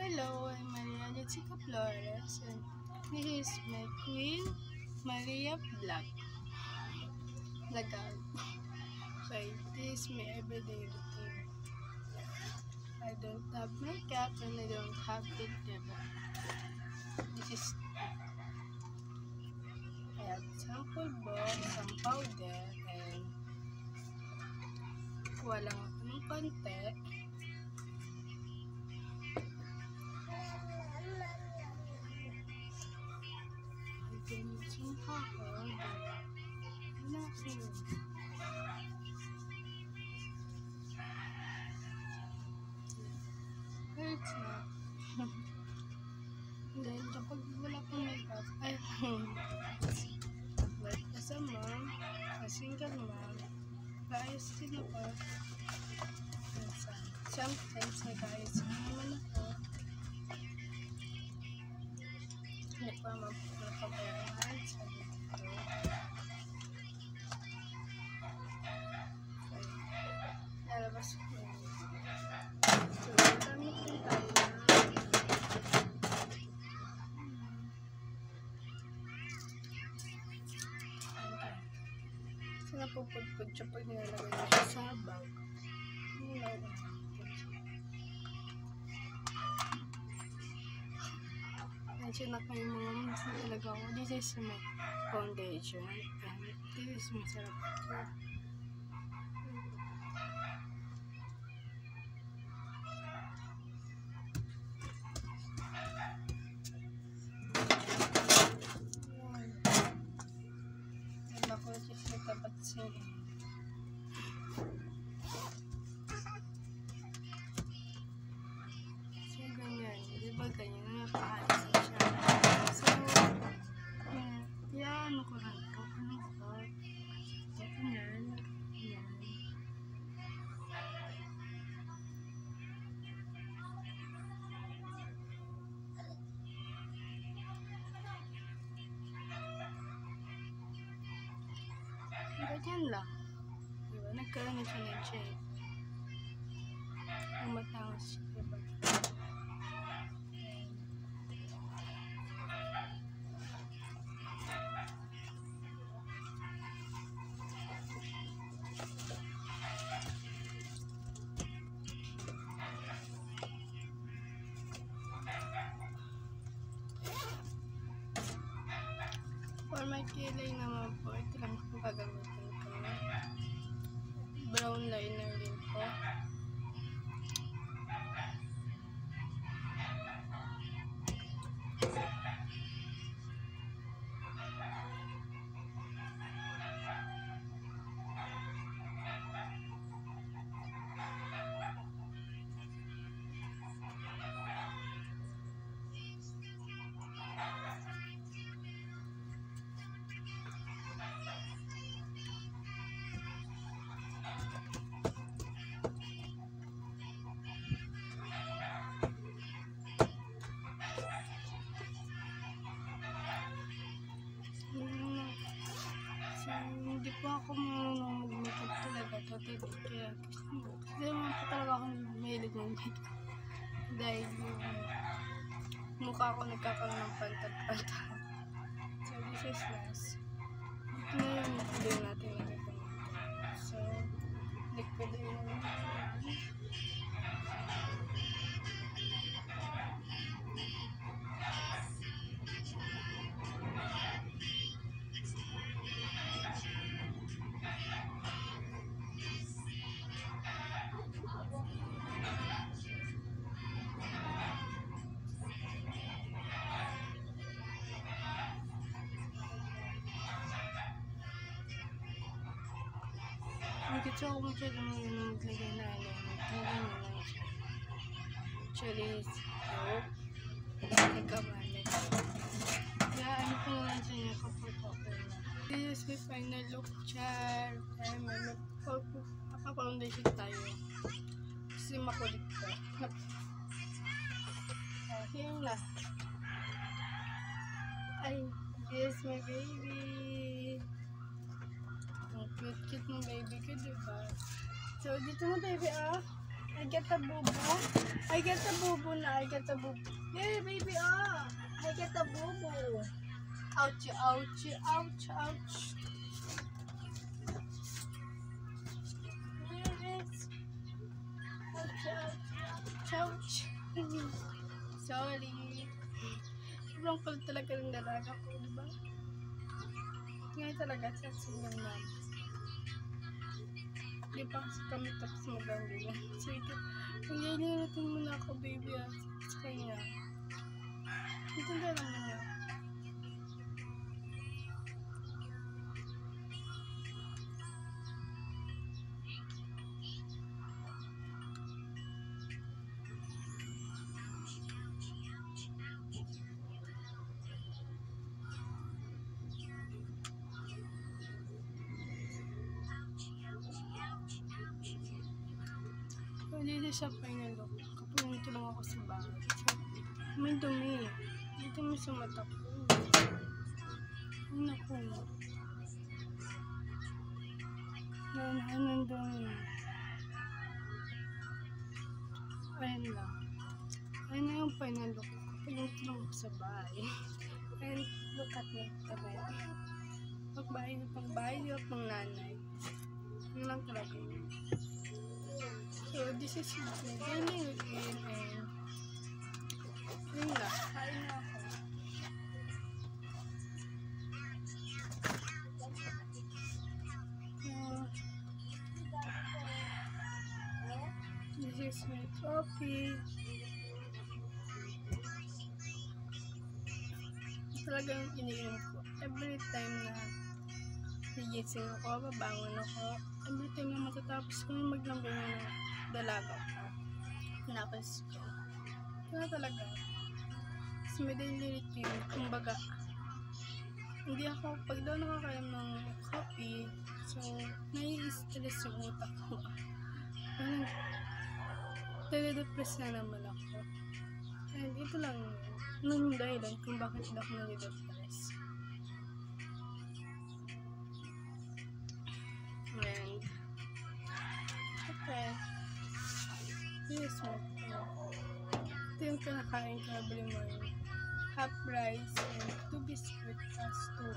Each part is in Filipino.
Hello, I'm Maria Jessica Flores, and this is my Queen Maria Vlog. Okay, this is my everyday routine. I don't have makeup and I don't have filter. This is I have sample box, some powder, and walang ako ng konti. Hurts na. Dahil kapag wala pang makeup, but as a mom, a single mom, kaayos din ako. Sometimes nag-aayos naman ako. Hindi pa mapapabayaan sa dito. Lalabas ko. So, gamit din tayo na so, napupudpud siya pag nilalagay na siya sa bag. Nandiyan na kayo mga mas na talaga ako. This is my foundation. And this is my sarap ko. And ako just nagtapat siya. So ganyan. Diba ganyan? Napakaisa siya. So, yan. Ano ko lang ito? Ano ko? Yan. Yan. Ganyan lang. Diba? Nagkaroon na siya ng shape. Ang matangos siya. Diba? For my kilay naman po, ito lang po gagamitin ko. Brown liner din po. Hindi po ako marunong mag-makeup talaga totally. Kaya kasi naman po talaga ako mahilig mag-makeup. Dahil yung mukha ko nagkakaroon ng pantag-pantag. So this is last. Ito na yung video natin nakita natin. So, liquid na natin. Gusto ko masyado maglagay na maglagay na lang siya. Actually, nagkamalit. Kaya ano ko naman siya niya kapag okay na. This is my final look, char. Ay, may naka-foundation tayo. Kasi makulit ko. Ayun na. Ay, this is my baby. Ang cute-cute ng baby ko, diba? So, dito mo, baby, ah. I get a boo-boo. I get a boo-boo na. I get a boo-boo. Hey, baby, ah! I get a boo-boo. Ouch, ouch, ouch, ouch. Yes. Ouch, ouch, ouch. Sorry. Sobrang cool talaga ng dalaga ko, diba? Ngayon talaga, sexy lang namin. Di pa kasi kami tapos mag-ganyan. So, nangyayaritin mo na ako, baby, ah. Sa kanya. Intindihan naman niya. Hindi siya pinalok. Kapag nito lang ako sa bahay. May dumi. May dumi sa mata ko. Ay, naku. Nanahan ng dumi. Ayun lang. Ayun na yung pinalok. Kapag nito lang ako sa bahay. And look at me. Tabi. Pagbahay na pagbahay. Di ba pang nanay. Yun lang talaga yun. So, this is my daily routine and yun nga, kain na ako. This is my coffee. Talagang iniinom ko. Every time na nagising ako, babangon ako. Every time na matatapos ko na maglambing ng dalaga ko. Nakis ko. Kaya talaga. Kasi may daily routine. Kumbaga, hindi ako, pag daw nakakain ng coffee, so, nai-stress yung utak ko. Parang, nade-depress na naman ako. And ito lang yun. Yung dahilan kung bakit daw ako nade-depress. And, okay. Yes, mo. Ito yung kinakain ko every morning. Half rice and 2 biscuit as 2.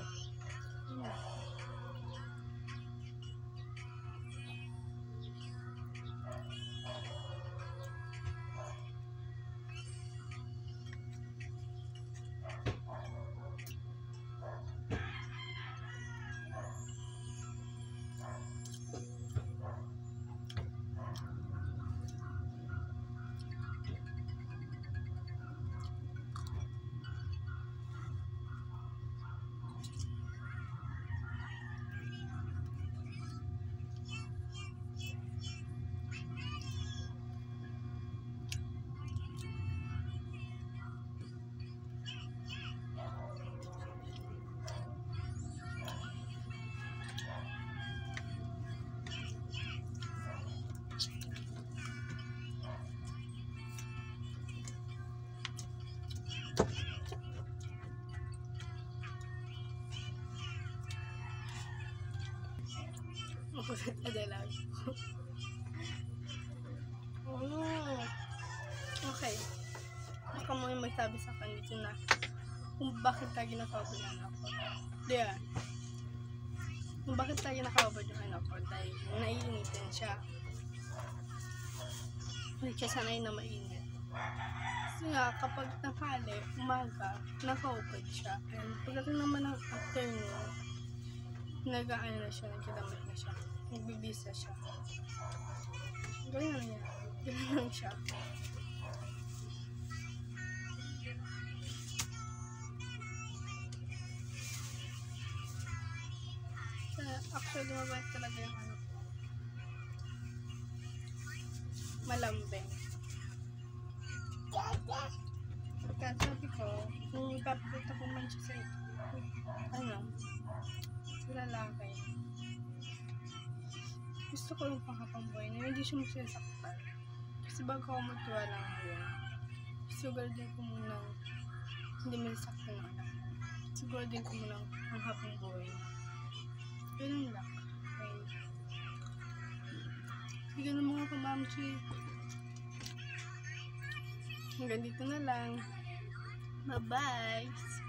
Makulit na dalag. Oh. Okay. Baka mo yung magsabi sa akin dito na kung bakit tayo nakabod yung anak ko. Diyan. Kung bakit tayo nakabod yung anak ko dahil naiinitin siya. Hindi siya sanay na mainit. Kasi nga, kapag tanghali, umaga, nakaupad siya. And pagdating naman ng afternoon, nag-aano na siya, nagkidamit na siya. Nagbibisa siya. Gawin na niya. Gawin lang siya. Actually, mabait talaga yung ano ko. Malambing. Kaya sabi ko, kung ipapalit ako man siya sa sa lalaki. Gusto ko yung pangkapamboy na hindi siya magsasaktan. Kasi bago ako magtiwala ngayon, siguraduhin ko muna hindi masasaktan ang anak. Siguraduhin ko muna ang hapong buhay. Ganun lang. Okay. Sige na mga kamamchi. hanggang dito na lang. Bye-bye!